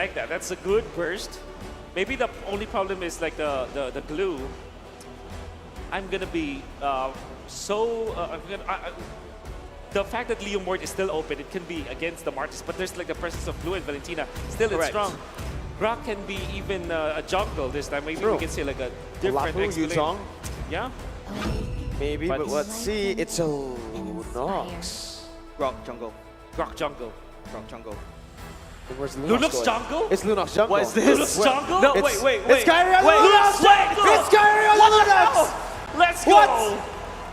like that. That's a good burst. Maybe the only problem is like the glue. I'm gonna be the fact that Leo Mort is still open, it can be against the Martis, but there's like the presence of Blue and Valentina. Still, it's strong. Grok can be even a jungle this time. Maybe we can say like a different Yuzong. Yeah. Maybe, but let's see. It's a Lunox. Grok jungle. Grok jungle. Grok jungle. Where's Lunox jungle? It's Lunox jungle. What is this? Lunox jungle? No, It's- wait. It's Kyrie on Lunox Lunox! jungle! It's Kyrie on Lunox! Let's go! What?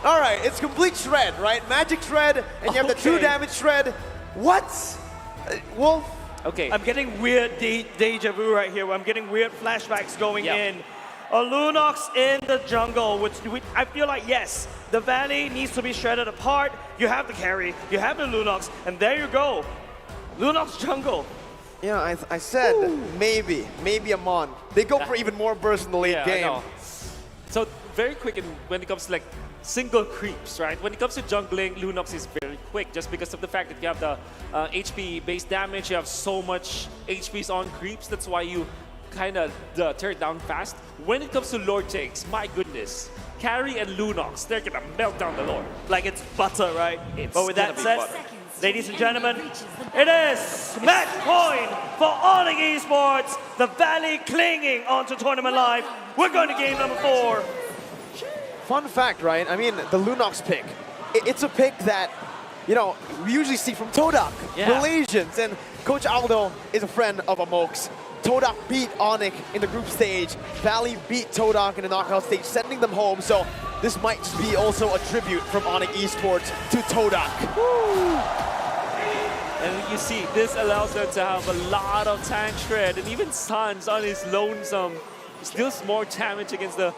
All right, it's complete shred, right? Magic shred, and you have the true damage shred. What? Wolf? Okay. I'm getting weird deja vu right here. I'm getting weird flashbacks going in. A Lunox in the jungle, which I feel like, yes, the Valley needs to be shredded apart. You have the carry, you have the Lunox, and there you go. Lunox jungle. Yeah, I said maybe a Mon. They go for even more burst in the late game. I know. So very quick when it comes to like single creeps, right? When it comes to jungling, Lunox is very quick just because of the fact that you have the HP-based damage. You have so much HPs on creeps. That's why you kind of turn down fast. When it comes to Lord takes, my goodness, Carry and Lunox, they're gonna melt down the Lord. Like it's butter, right? It's but with that gonna be said, butter. ladies and gentlemen, it is match point for ONIC Esports. The Valley clinging onto Tournament Live. We're going to game number 4. Fun fact, right? I mean, the Lunox pick. It's a pick that, you know, we usually see from Todak, Malaysians, and Coach Aldo is a friend of Amok's. Todak beat ONIC in the group stage. Valley beat Todak in the knockout stage, sending them home. So this might just be also a tribute from ONIC Esports to Todak. And you see, this allows them to have a lot of tank shred, and even Sans on his lonesome deals more damage against the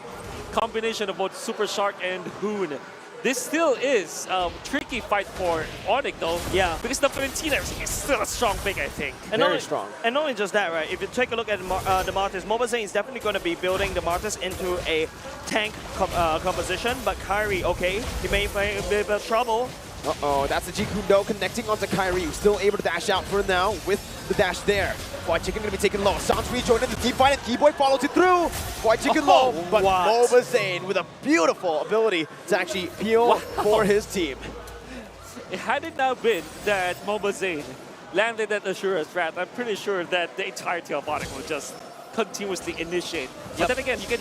combination of both Super Shark and Hoon. This still is a tricky fight for ONIC though. Yeah. Because the Valentina is still a strong pick, I think. And Very strong. And not only just that, right? If you take a look at the Martis, Mobazane is definitely going to be building the Martis into a tank composition. But Kyrie, okay, he may be a bit of trouble. Uh-oh, that's the Jikundo connecting onto Kyrie, who's still able to dash out for now with the dash there. White Chicken gonna be taken low. Sans rejoined in the team fight, and Keyboy follows it through. White Chicken low, but Mobazane with a beautiful ability to actually peel for his team. Had it now been that Mobazane landed that Asura's Wrath, I'm pretty sure that the entirety of ONIC will just continuously initiate. But then again, you can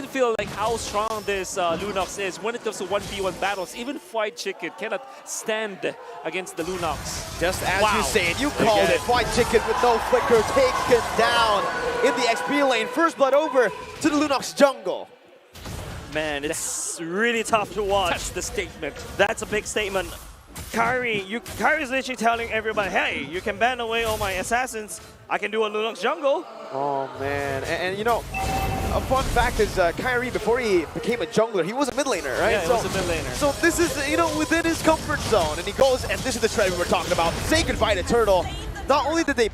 feel like how strong this Lunox is when it comes to 1v1 battles. Even White Chicken cannot stand against the Lunox. Just as you say it, you called it. White Chicken with no flicker taken down in the XP lane. First blood over to the Lunox jungle. Man, it's really tough to watch. That's the statement. That's a big statement. Kyrie's literally telling everybody, hey, you can ban away all my assassins. I can do a Lunox jungle. Oh, man. And you know, a fun fact is Kyrie, before he became a jungler, he was a mid laner, right? Yeah, he was a mid laner. So this is, you know, within his comfort zone. And he goes, and this is the shred we were talking about. Say goodbye to Turtle. Not only did they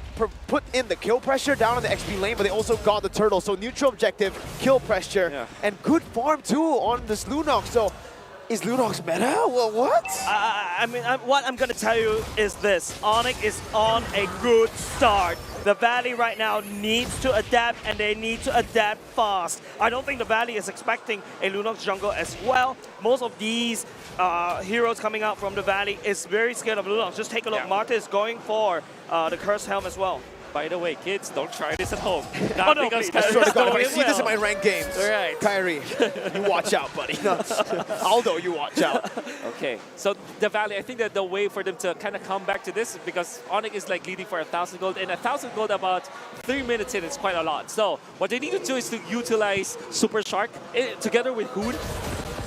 put in the kill pressure down on the XP lane, but they also got the Turtle. So neutral objective, kill pressure, and good farm too on this Lunox. So is Lunox meta? Well, what? I mean, what I'm going to tell you is this. ONIC is on a good start. The Valley right now needs to adapt, and they need to adapt fast. I don't think the Valley is expecting a Lunox jungle as well. Most of these heroes coming out from the Valley is very scared of Lunox. Just take a look. Marta is going for the Cursed Helm as well. By the way, kids, don't try this at home. Not because I swear to God, if I see this in my ranked games, right. Kyrie, you watch out, buddy. Aldo, you watch out. Okay, so the Valley, I think that the way for them to kind of come back to this is because ONIC is like leading for 1,000 gold, and 1,000 gold about 3 minutes in is quite a lot. So what they need to do is to utilize Super Shark together with Hoon.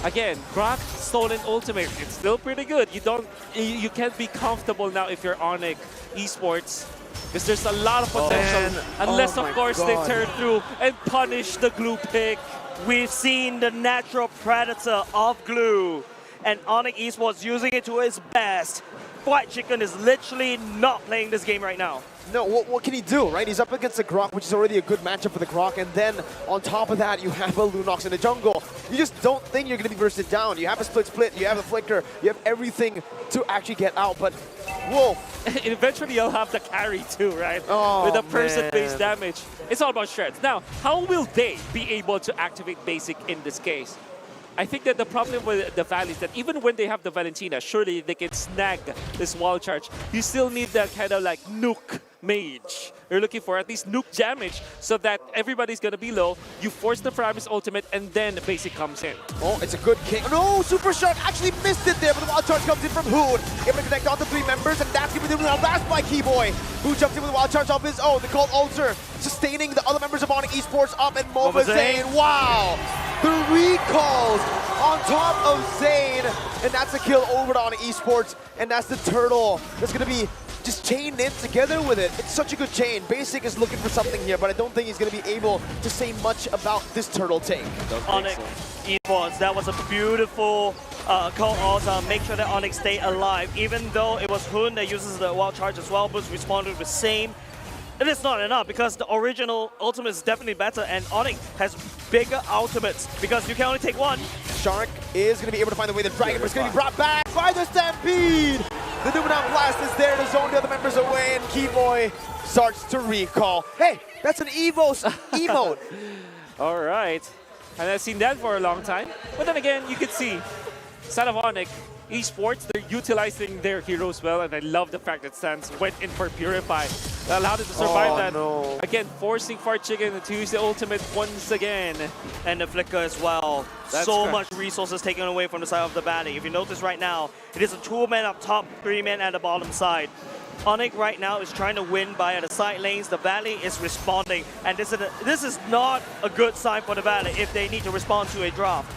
Again, Grok stolen ultimate. It's still pretty good. You can't be comfortable now if you're ONIC Esports. Because there's a lot of potential, unless of course they turn through and punish the glue pick. We've seen the natural predator of glue, and ONIC Esports using it to its best. White Chicken is literally not playing this game right now. No, what can he do, right? He's up against the Grok, which is already a good matchup for the Grok, and then on top of that, you have a Lunox in the jungle. You just don't think you're going to be bursted down. You have a split, you have a flicker, you have everything to actually get out, but Wolf. Eventually, you'll have the carry too, right? Oh, with the person-based damage. It's all about shreds. Now, how will they be able to activate basic in this case? I think that the problem with the Valley is that even when they have the Valentina, surely they can snag this wall charge. You still need that kind of like nuke mage. You're looking for at least nuke damage so that everybody's going to be low. You force the Faramis ultimate and then the basic comes in. Oh, it's a good kick. No, Super Shark actually missed it there, but the wild charge comes in from Hoon. Able to connect all the 3 members, and that's going to be the last by Keyboy, who jumps in with a wild charge of his own. The Cold Ulcer sustaining the other members of ONIC Esports up, and Mova Zane. Wow! The recalls on top of Zane, and that's a kill over to ONIC Esports, and that's the turtle that's going to be just chained in together with it. It's such a good chain. Basic is looking for something here, but I don't think he's going to be able to say much about this turtle take. ONIC Esports, that was a beautiful call also. Make sure that ONIC stay alive. Even though it was Hoon that uses the wild charge as well, Boots responded with same. It is not enough because the original ultimate is definitely better, and ONIC has bigger ultimates because you can only take one. Shark is going to be able to find the way. The Dragon is going to be brought back by the Stampede. The Numenam Blast is there to zone the other members away, and Keyboy starts to recall. Hey, that's an Evo's emote. All right. And I've seen that for a long time. But then again, you can see, side of ONIC Esports, they're utilizing their heroes well, and I love the fact that Sans went in for Purify. That allowed him to survive that. No. Again, forcing Fart Chicken to use the ultimate once again. And the flicker as well. That's so correct. much resources taken away from the side of the Valley. If you notice right now, it is a 2-man up top, 3-man at the bottom side. ONIC right now is trying to win by the side lanes. The Valley is responding, and this is not a good sign for the Valley if they need to respond to a draft.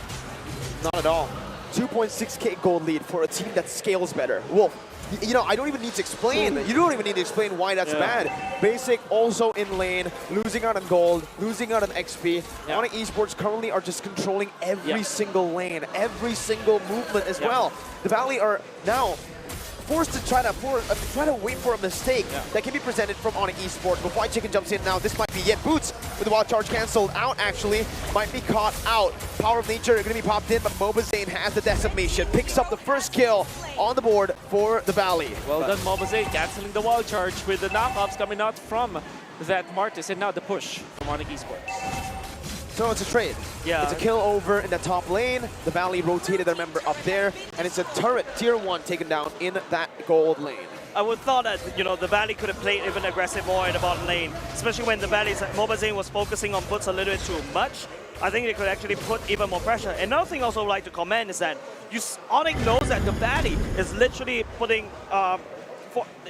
Not at all. 2.6k gold lead for a team that scales better. Wolf, you know, I don't even need to explain. You don't even need to explain why that's bad. Basic also in lane, losing out on gold, losing out on XP. ONIC Esports currently are just controlling every single lane, every single movement as well. The Valley are now forced to try to wait for a mistake that can be presented from ONIC Esports. But White Chicken jumps in now. This might be it. Boots with the wild charge canceled out, actually. Might be caught out. Power of Nature going to be popped in, but Mobazane has the decimation. Picks up the first kill on the board for the Valley. Well done, Mobazane, canceling the wild charge with the knockoffs coming out from that Martis, and now the push from ONIC Esports. So it's a trade. Yeah. It's a kill over in the top lane. The Valley rotated their member up there, and it's a turret, tier 1, taken down in that gold lane. I would thought that, you know, the Valley could have played even aggressive more in the bottom lane, especially when the Valley's Mobazane was focusing on Boots a little bit too much. I think they could actually put even more pressure. Another thing I also would like to comment is that ONIC knows that the Valley is literally putting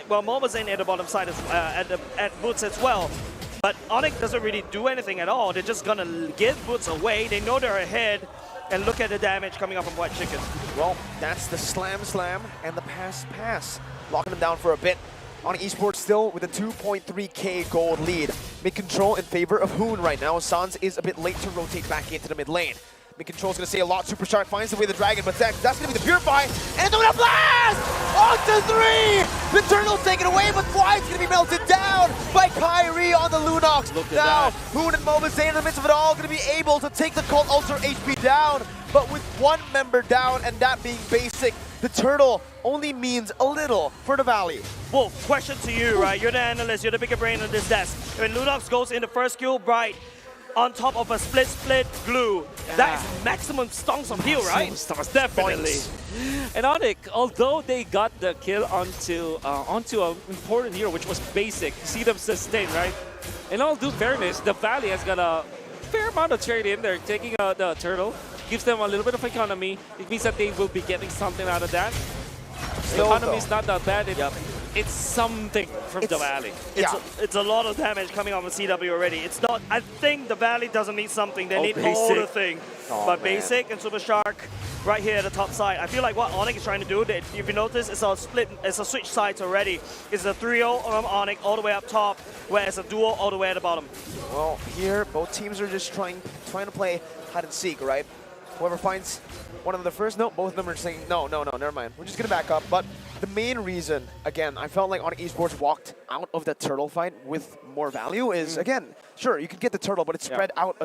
Mobazane at the bottom side at Boots as well. But ONIC doesn't really do anything at all. They're just gonna give Boots away. They know they're ahead, and look at the damage coming up from White Chicken. Well, that's the slam and the pass. Locking them down for a bit. ONIC Esports still with a 2.3k gold lead. Mid control in favor of Hoon right now. Sans is a bit late to rotate back into the mid lane. Mid control's gonna say a lot. Super Shark finds the way the Dragon, but that's gonna be the Purify. And the blast! On to 3! The Turtle's taken away, but Fly's gonna be melted down by Kyrie on the Lunox. Look at now, that. Hoon and Mobazane in the midst of it all gonna be able to take the Cold Ulcer HP down, but with one member down, and that being Basic, the Turtle only means a little for the Valley. Well, question to you, right? You're the analyst, you're the bigger brain on this desk. When Lunox goes in the first kill, Bright, on top of a split glue, that is maximum stunts of heal, right? Stunts, definitely. And ONIC, although they got the kill onto an important hero, which was Basic, you see them sustain, right? In all due fairness, the Valley has got a fair amount of trade in there, taking out the Turtle. Gives them a little bit of economy. It means that they will be getting something out of that. The economy is not that bad. It's something from the Valley. It's a lot of damage coming off of CW already. It's not. I think the Valley doesn't need something. They need all the thing. But Basic and Super Shark right here at the top side. I feel like what ONIC is trying to do, if you notice, it's a split. It's a switch sides already. It's a 3-0 on ONIC all the way up top, where it's a duo all the way at the bottom. Well, here both teams are just trying to play hide and seek, right? Whoever finds one of them the first, no, both of them are saying, no, never mind. We're just going to back up. But the main reason, again, I felt like ONIC Esports walked out of the turtle fight with more value is, again, sure, you can get the turtle, but it's spread out,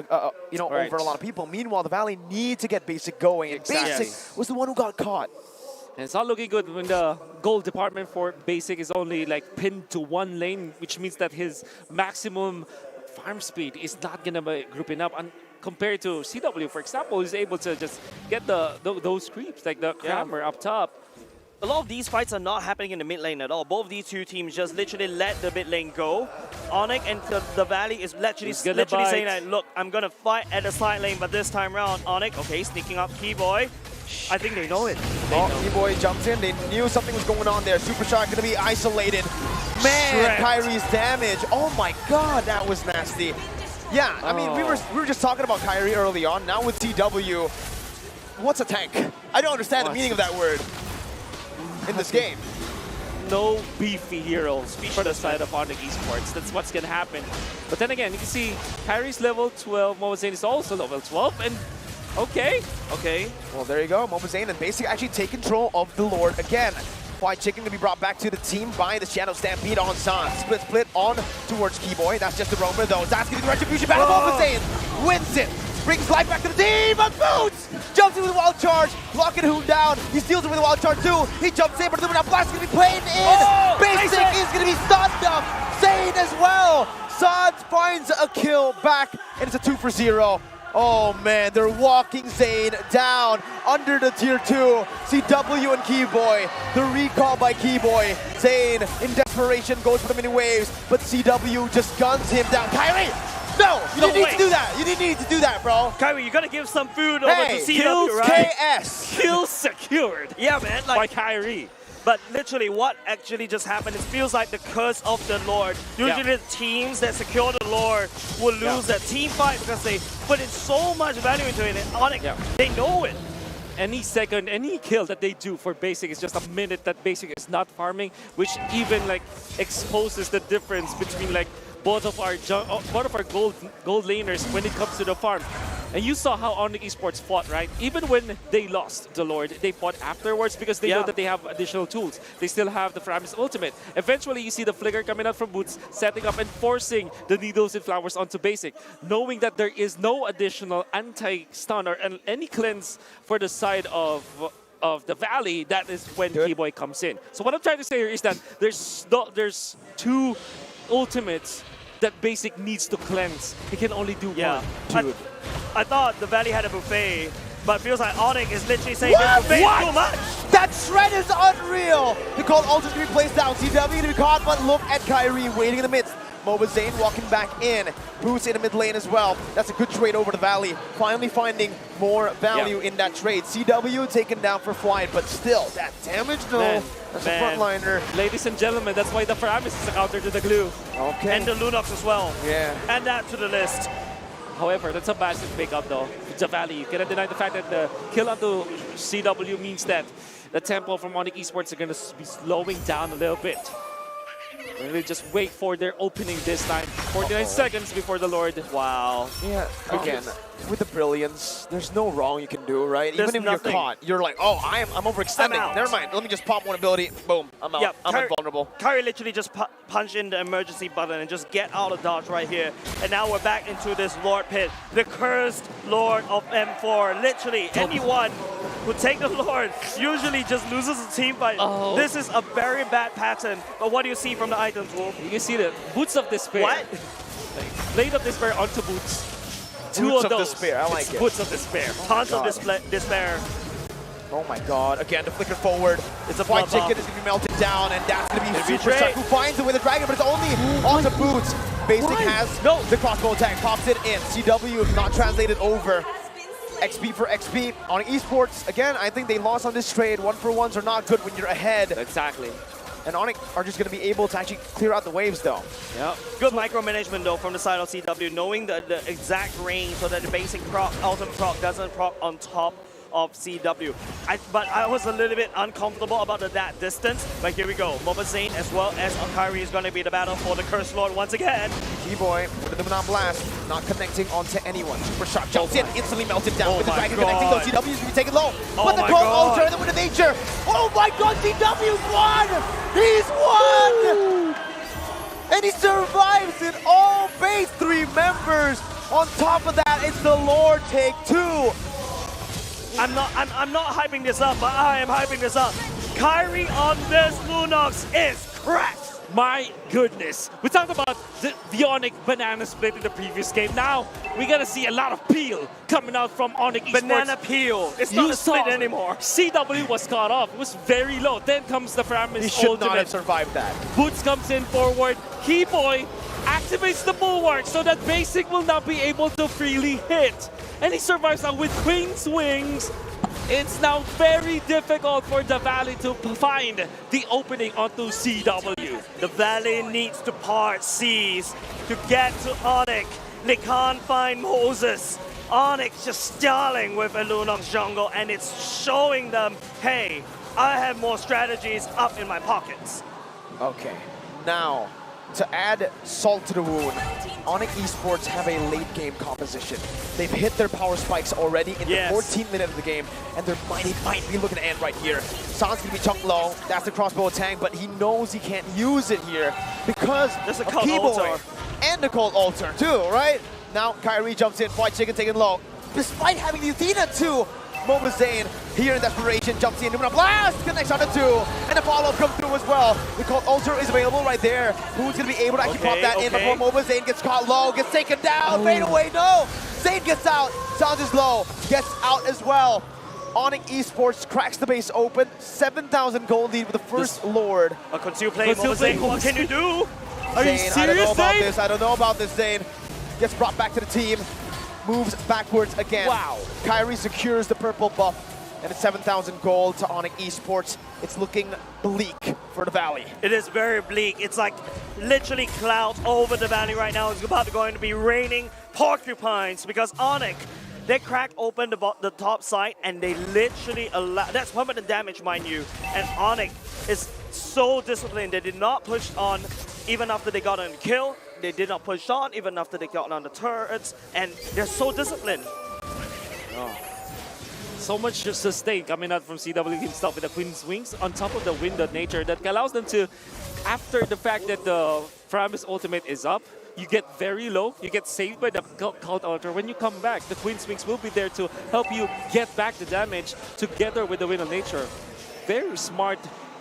you know, over a lot of people. Meanwhile, the Valley need to get Basic going, and Basic was the one who got caught. And it's not looking good when the gold department for Basic is only like pinned to one lane, which means that his maximum farm speed is not going to be grouping up. And compared to CW, for example, who's able to just get those creeps, like the Crammer up top. A lot of these fights are not happening in the mid lane at all. Both of these two teams just literally let the mid lane go. ONIC and the Valley is literally saying that, look, I'm going to fight at the side lane, but this time around, ONIC, okay, sneaking up Keyboy. I think they know it. Keyboy jumps in. They knew something was going on there. Super Shark going to be isolated. Man, Kyrie's damage. Oh my god, that was nasty. Yeah, I mean, we were just talking about Kyrie early on. Now with CW, what's a tank? I don't understand the meaning of that word in this game. No beefy heroes for the side of ONIC Esports. That's what's going to happen. But then again, you can see Kyrie's level 12. Mobazane is also level 12. And okay. Well, there you go. Mobazane and Basic actually take control of the Lord again. White Chicken to be brought back to the team by the Shadow Stampede on San. Split on towards Keyboy. That's just the roamer though. That's going to be the retribution battle. Mobazane wins it. Brings life back to the team, but Boots jumps in with a wild charge, blocking Hoon down. He steals it with a wild charge too. He jumps in, but the blast is going to be played in. Basic is going to be stunned up. Zane as well. San finds a kill back, and it's a 2 for 0. Oh man, they're walking Zane down under the tier 2. CW and Keyboy. The recall by Keyboy. Zane in desperation goes for the mini waves, but CW just guns him down. Kyrie! No! You didn't need to do that! You didn't need to do that, bro! Kyrie, you gotta give some food over to CW, right? KS! Kill secured! Yeah, man. Like, by Kyrie. But literally, what actually just happened, it feels like the curse of the Lord. Usually the teams that secure the Lord will lose that team fight because they put in so much value into it. And ONIC, they know it. Any kill that they do for Basic is just a minute that Basic is not farming, which even like exposes the difference between like both of our gold laners when it comes to the farm. And you saw how ONIC Esports fought, right? Even when they lost the Lord, they fought afterwards because they know that they have additional tools. They still have the Faramis ultimate. Eventually, you see the flicker coming out from Boots, setting up and forcing the needles and flowers onto Basic, knowing that there is no additional anti-stun or any cleanse for the side of the Valley. That is when Keyboy comes in. So what I'm trying to say here is that there's two ultimates that Basic needs to cleanse. He can only do one. Dude. I thought the Valley had a buffet, but feels like ONIC is literally saying this buffet is too much. That shred is unreal. The cold ultra's gonna be placed down. CW gonna be caught, but look at Kyrie waiting in the midst. Mobazane walking back in. Boots in the mid lane as well. That's a good trade over the Valley. Finally finding more value in that trade. CW taken down for flight, but still, that damage though. That's a frontliner. Ladies and gentlemen, that's why the Faramis is a counter to the glue. Okay. And the Lunox as well. Yeah. Add that to the list. However, that's a massive pickup though. It's a Valley. You cannot deny the fact that the kill onto CW means that the tempo from ONIC Esports are going to be slowing down a little bit. We'll just wait for their opening this time. 49 seconds before the Lord. Wow. Yeah, again, with the brilliance, there's no wrong you can do, right? There's Even if you're caught, you're like, oh, I'm overextending. Never mind, let me just pop one ability. Boom, I'm out. I'm invulnerable. Kyrie literally just punch in the emergency button and just get out of dodge right here. And now we're back into this Lord pit. The cursed Lord of M4. Literally, anyone who take the Lord usually just loses a team fight. This is a very bad pattern. But what do you see from the items, Wolf? You can see the Boots of Despair. What? Like, Blade of Despair onto Boots. Two of those. Despair. I like it. Boots of Despair. Tons of despair. Oh my god. Again, the flicker forward. It's a White Chicken is going to be melted down, and that's going to be Super Shark who finds it with a dragon, but it's only onto Boots. Basic has the crossbow attack, pops it in. CW not translated over. XP for XP. ONIC Esports, again, I think they lost on this trade. 1-for-1s are not good when you're ahead. Exactly. And ONIC are just going to be able to actually clear out the waves, though. Yeah. Good micromanagement, though, from the side of CW, knowing the exact range so that the basic proc, ultimate proc, doesn't proc on top of CW. But I was a little bit uncomfortable about that distance. But here we go. Mobile Zane as well as Akari is going to be the battle for the Curse Lord once again. T-Boy with the Monon Blast, not connecting onto anyone. Super Sharp jumps in, instantly melted down with the Dragon connecting. Those CW's going to be taken low. But the Cold Ultra and the Wind of Nature. Oh my god, CW's won! He's won! And he survives in all base 3 members. On top of that, it's the Lord take 2. I'm not hyping this up, but I am hyping this up. Kyrie on this Lunox is cracked. My goodness. We talked about the ONIC banana split in the previous game. Now, we're going to see a lot of peel coming out from ONIC ESPORTS. Banana peel. It's not a split anymore. CW was caught off. It was very low. Then comes the Framis He should ultimate. not have survived that. Boots comes in forward. Keyboy activates the bulwark so that Basic will not be able to freely hit. And he survives now with Queen's Wings. It's now very difficult for the Valley to find the opening onto CW. The Valley needs to part seas to get to ONIC. They can't find Moses. ONIC just stalling with a Lunox jungle, and it's showing them, hey, I have more strategies up in my pockets. Okay, now to add salt to the wound, ONIC Esports have a late game composition. They've hit their power spikes already in the 14th minute of the game, and they might be looking to end right here. San's gonna be chunked low, that's the crossbow tank, but he knows he can't use it here because there's a of Cold Keyboy Altar. and the Cold Altar too, right? Now Kyrie jumps in, White Chicken taken low, despite having the Athena too. Mobile Zane here in desperation, jumps in, Lumina Blast, connects on the 2, and the follow-up comes through as well. The Cold Ultra is available right there. Who's going to be able to actually pop that in before Mobile Zane gets caught low, gets taken down, fade away, no! Zane gets out, Sounds is low, gets out as well. ONIC Esports cracks the base open, 7,000 gold lead with the first Lord. A continue play, Mobile Zane, what can you do? Are you Zane, serious, I don't know about this, Zane. Gets brought back to the team. Moves backwards again. Wow. Kyrie secures the purple buff, and it's 7,000 gold to ONIC Esports. It's looking bleak for the Valley. It is very bleak. It's like literally clouds over the Valley right now. It's about to going to be raining porcupines because ONIC, they crack open the top side and they literally allow, that's permanent damage, mind you. And ONIC is so disciplined. They did not push on even after they got on the kill. They did not push on even after they got on the turrets, and they're so disciplined. So much sustain coming out from CW himself with the Queen's Wings on top of the Wind of Nature that allows them to, after the fact that the Framis ultimate is up, you get very low, you get saved by the Cold Ultra. When you come back, the Queen's Wings will be there to help you get back the damage together with the Wind of Nature. Very smart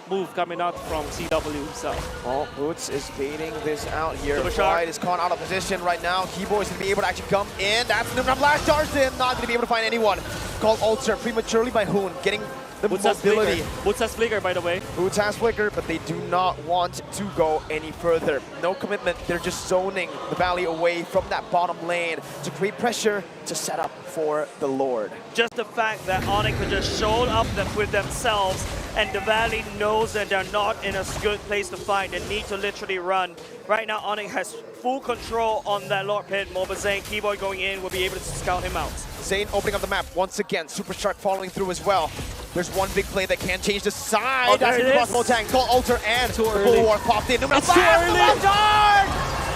move coming out from CW himself. Well, Boots is baiting this out here. Super Pride is caught out of position right now. Keyboy is going to be able to actually come in. That's the Blast charged in. Not going to be able to find anyone. Called Ultra prematurely by Hoon, getting the mobility. Boots has Flicker, by the way. Boots has Flicker, but they do not want to go any further. No commitment. They're just zoning the Valley away from that bottom lane to create pressure to set up for the Lord. Just the fact that ONIC could just show up with themselves, and the Valley knows that they're not in a good place to fight. They need to literally run. Right now, ONIC has full control on that Lord Pit. Mobile Zane, Keyboy going in, will be able to scout him out. Zane opening up the map once again. Super Shark following through as well. There's one big play that can change the side. Oh, there that's it the is. crossbow tank. Call Alter and Too the early. Bulwark popped in. It's too early.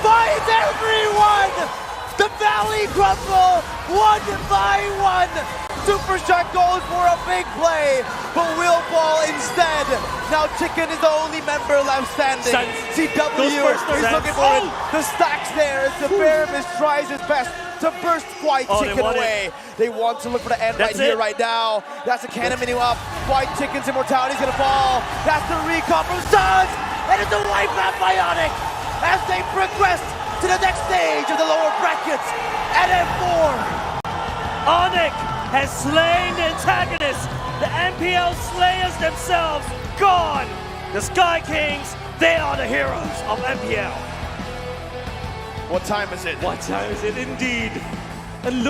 Finds everyone! The Valley crumble one by one. Super Shark goes for a big play, but will fall instead. Now Chicken is the only member left standing. CW is looking for it. The stacks there as the Bearmus tries his best to burst White Chicken away. They want to look for the end right here, right now. That's a cannon mini up. White Chicken's immortality is going to fall. That's the recall from Suns. And it's a wipe out Bionic as they progress to the next stage of the lower brackets at M4. ONIC has slain the antagonists. The MPL Slayers themselves gone. The Sky Kings, they are the heroes of MPL. What time is it? What time is it indeed? And look